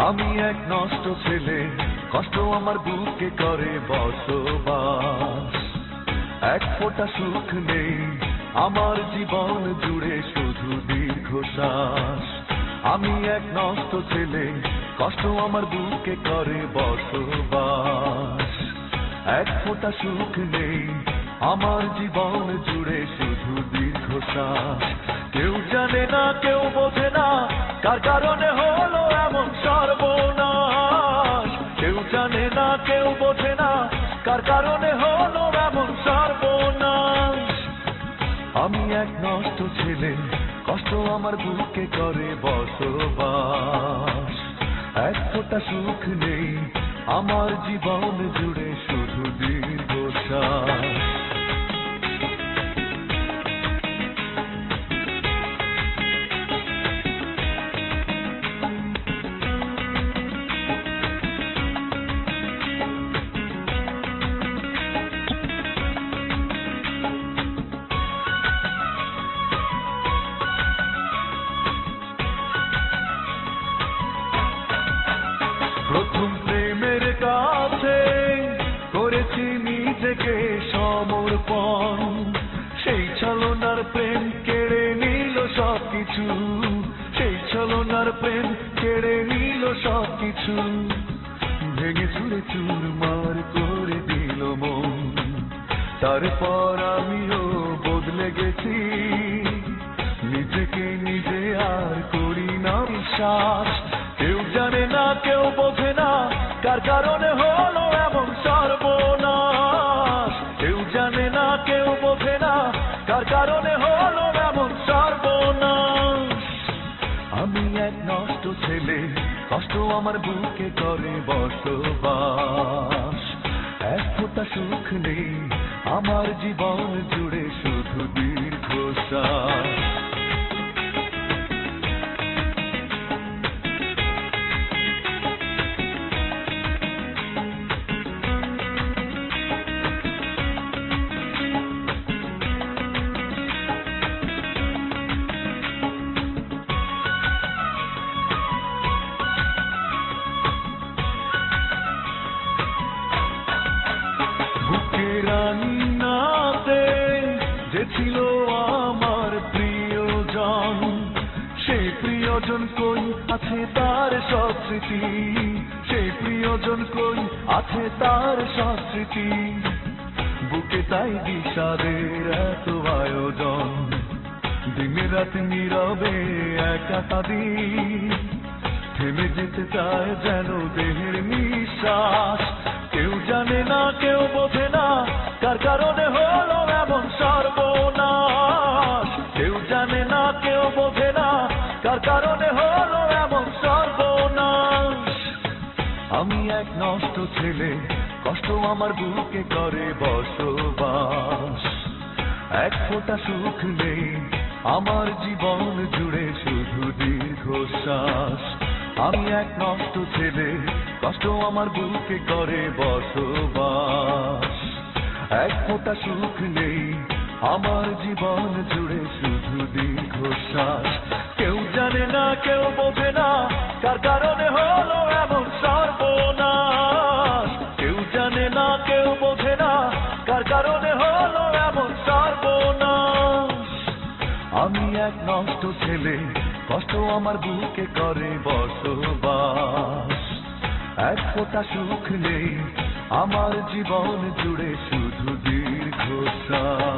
আমি এক নষ্ট ছেলে, কষ্ট আমার বুকে করে বসবাস। এক ফোঁটা সুখ নেই আমার জীবন জুড়ে, শুধু দীর্ঘশ্বাস। আমি এক নষ্ট ছেলে, কষ্ট আমার বুকে করে বসবাস। এক ফোঁটা সুখ নেই আমার জীবন জুড়ে, শুধু দীর্ঘশ্বাস। কেউ জানে না, কেউ বোঝে না, কার কারণে হলো এমন সর্বনাশ। কেউ জানে না, কেউ বোঝে না, কার কারণে হলো এমন সর্বনাশ। আমি এক নষ্ট ছেলে, কষ্ট আমার বুকে করে বসবাস। এক ফোঁটা সুখ নেই আমার জীবন জুড়ে, শুধু দীর্ঘশ্বাস। প্রথম প্রেমের কাছে করেছি নিজেকে সমর্পণ। সেই ছলনার প্রেম কেড়ে নিল সবকিছু, সেই ছলনার প্রেম কেড়ে নিল সবকিছু। ভেঙে চুরে চুরমার করে দিল মন, তারপর আমিও বদলে গেছি। নিজেকে নিজে আর করি না বিশ্বাস। কেউ জানে না, কেউ বোঝে না, কার কারণে হলো এমন সর্বনাশ। কেউ জানে না, কেউ বোঝে না, কার কারণে হলো এমন সর্বনাশ। আমি এক নষ্ট ছেলে, কষ্ট আমার বুকে করে বসবাস। এক ফোঁটা সুখ নেই আমার জীবন জুড়ে, শুধু দীর্ঘশ্বাস। রান্নাতে যে ছিল আমার প্রিয়জন, সেই প্রিয়জন কই আছে তার সব স্মৃতি। সেই প্রিয়জন কই আছে তার সব স্মৃতি। বুকে তাই বিষাদের এত আয়োজন, দিনে রাত নীরবে একা কাঁদি। থেমে যেতে চায় যেন দেহের নিঃশ্বাস। কেউ জানে না, কেউ বোঝে না, কার কারণে হলো এমন সর্বনাশ। কেউ জানে না, কেউ বোঝে না, কার কারণে হলো এমন সর্বনাশ। আমি এক নষ্ট ছেলে, কষ্ট আমার বুকে করে বসবাস। এক ফোঁটা সুখ নেই আমার জীবন জুড়ে, শুধু দীর্ঘশ্বাস। আমি এক নষ্ট ছেলে, কষ্ট আমার বুকে করে বসবাস। এক ফোঁটা সুখ নেই আমার জীবন জুড়ে, শুধু দীর্ঘশ্বাস। কেউ জানে না, কেউ বোঝে না, কার কারণে হলো এমন সর্বনাশ। কেউ জানে না, কেউ বোঝে না, কার কারণে হলো এমন সর্বনাশ। আমি এক নষ্ট ছেলে, কষ্ট আমার বুকে করে বসবাস। এক ফোঁটা সুখ নেই আমার জীবন জুড়ে, শুধু দীর্ঘশ্বাস।